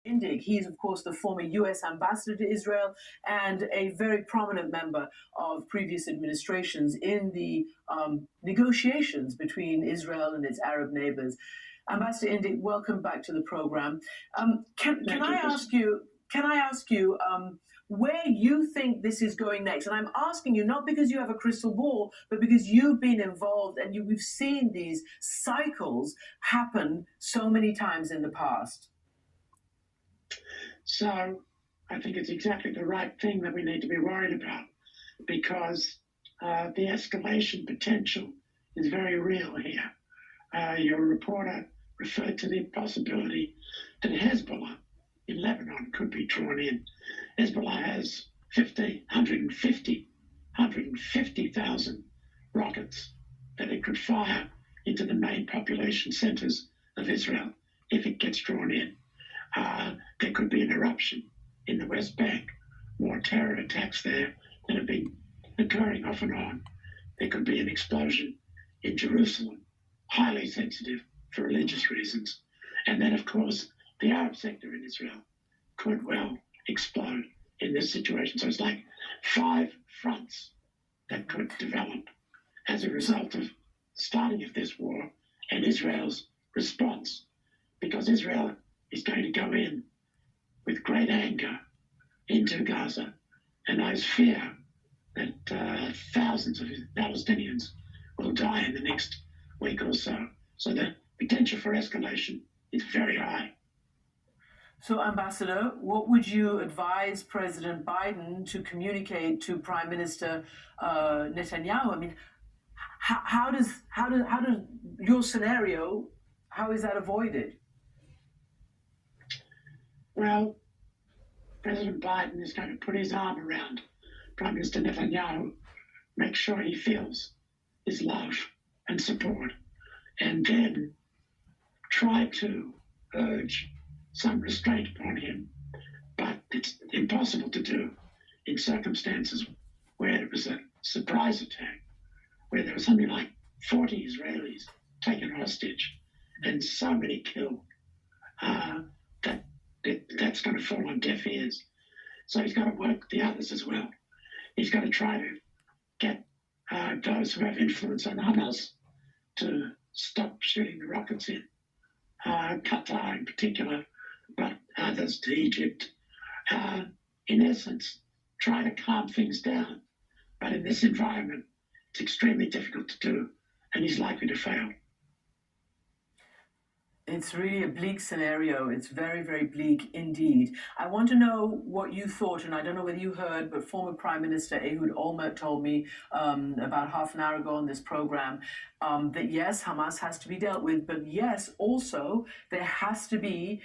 Indyk. He's, of course, the former U.S. ambassador to Israel and a very prominent member of previous administrations in the negotiations between Israel and its Arab neighbors. Ambassador Indyk, welcome back to the program. Can I ask you? Where you think this is going next? And I'm asking you not because you have a crystal ball, but because you've been involved and we've seen these cycles happen so many times in the past. So I think it's exactly the right thing that we need to be worried about, because the escalation potential is very real here. Your reporter referred to the possibility that Hezbollah in Lebanon could be drawn in. Hezbollah has 150,000 rockets that it could fire into the main population centers of Israel if it gets drawn in. There could be an eruption in the West Bank, more terror attacks there that have been occurring off and on. There could be an explosion in Jerusalem, highly sensitive for religious reasons. And then, of course, the Arab sector in Israel could well explode in this situation. So it's like 5 fronts that could develop as a result of starting of this war and Israel's response, because Israel is going to go in with great anger into Gaza, and I fear that thousands of Palestinians will die in the next week or so. So the potential for escalation is very high. So, Ambassador, what would you advise President Biden to communicate to Prime Minister Netanyahu? I mean, how does your scenario, how is that avoided? Well, President Biden is going to put his arm around Prime Minister Netanyahu, make sure he feels his love and support, and then try to urge some restraint upon him. But it's impossible to do in circumstances where it was a surprise attack, where there was something like 40 Israelis taken hostage and so many killed. That's going to fall on deaf ears. So he's got to work with the others as well. He's got to try to get those who have influence on Hamas to stop shooting the rockets in, Qatar in particular, but others to Egypt. In essence, try to calm things down. But in this environment, it's extremely difficult to do, and he's likely to fail. It's really a bleak scenario. It's very, very bleak indeed. I want to know what you thought, and I don't know whether you heard, but former Prime Minister Ehud Olmert told me about half an hour ago on this program that yes, Hamas has to be dealt with, but yes, also there has to be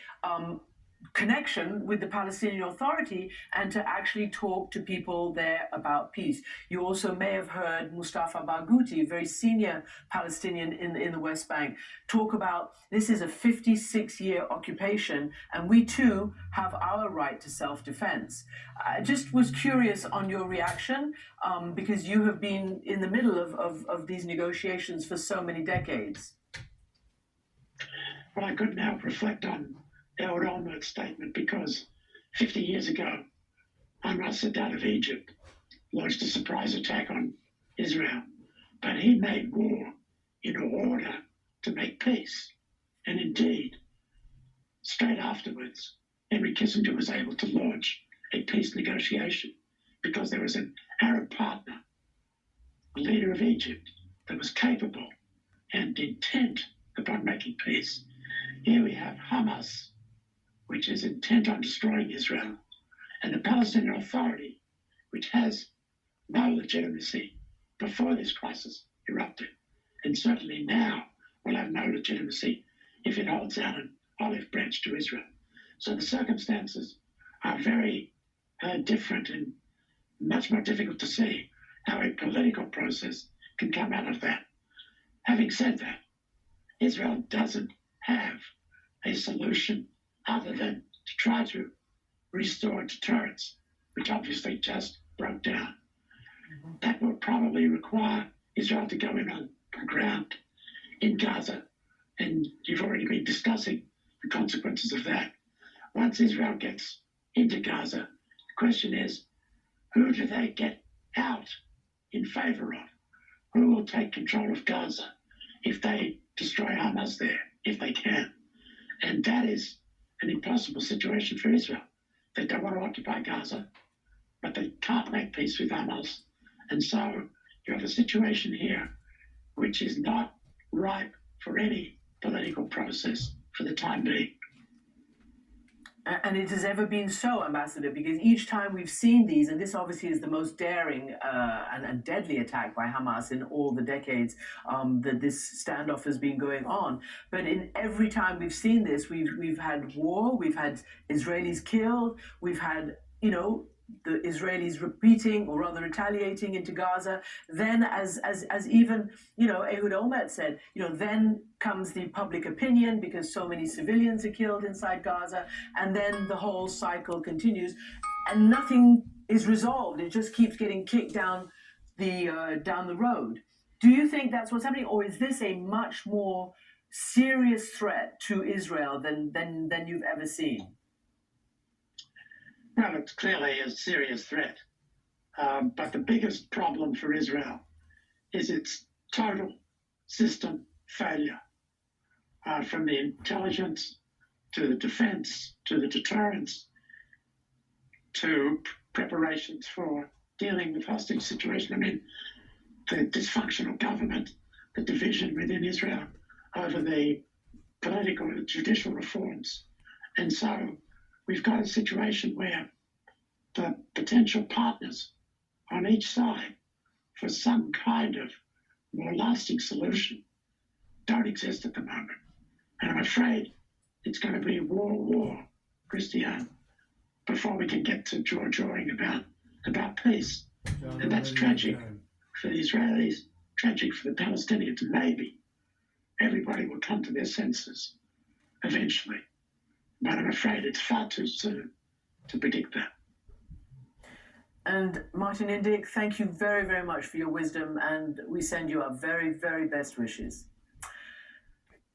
connection with the Palestinian Authority and to actually talk to people there about peace. You also may have heard Mustafa Barghouti, a very senior Palestinian in the West Bank, talk about this is a 56-year occupation and we too have our right to self-defense. I just was curious on your reaction because you have been in the middle of these negotiations for so many decades. Well, I could now reflect on Ehud Olmert's statement, because 50 years ago, Anwar Sadat of Egypt launched a surprise attack on Israel, but he made war in order to make peace. And indeed, straight afterwards, Henry Kissinger was able to launch a peace negotiation because there was an Arab partner, the leader of Egypt, that was capable and intent upon making peace. Here we have Hamas, which is intent on destroying Israel, and the Palestinian Authority, which has no legitimacy before this crisis erupted, and certainly now will have no legitimacy if it holds out an olive branch to Israel. So the circumstances are very different and much more difficult to see how a political process can come out of that. Having said that, Israel doesn't have a solution other than to try to restore deterrence, which obviously just broke down. That will probably require Israel to go in on the ground in Gaza, and you've already been discussing the consequences of that. once Israel gets into Gaza, the question is, who do they get out in favor of? Who will take control of Gaza if they destroy Hamas there, if they can? And that is an impossible situation for Israel. They don't want to occupy Gaza, but they can't make peace with Hamas. And so you have a situation here which is not ripe for any political process for the time being. And it has ever been so, Ambassador, because each time we've seen these, and this obviously is the most daring and deadly attack by Hamas in all the decades that this standoff has been going on. But in every time we've seen this, we've had war, we've had Israelis killed, we've had, the Israelis repeating or rather retaliating into Gaza. Then, as even Ehud Olmert said, then comes the public opinion because so many civilians are killed inside Gaza, and then the whole cycle continues, and nothing is resolved. It just keeps getting kicked down the road. Do you think that's what's happening, or is this a much more serious threat to Israel than you've ever seen? Well, it's clearly a serious threat. But the biggest problem for Israel is its total system failure, from the intelligence to the defense to the deterrence to preparations for dealing with hostage situation. I mean, the dysfunctional government, the division within Israel over the political and judicial reforms. And so we've got a situation where the potential partners on each side for some kind of more lasting solution don't exist at the moment. And I'm afraid it's going to be war, Christiane, before we can get to jawing about peace. And that's tragic for the Israelis, tragic for the Palestinians. Maybe everybody will come to their senses eventually. But I'm afraid it's far too soon to predict that. And Martin Indyk, thank you very, very much for your wisdom, and we send you our very, very best wishes.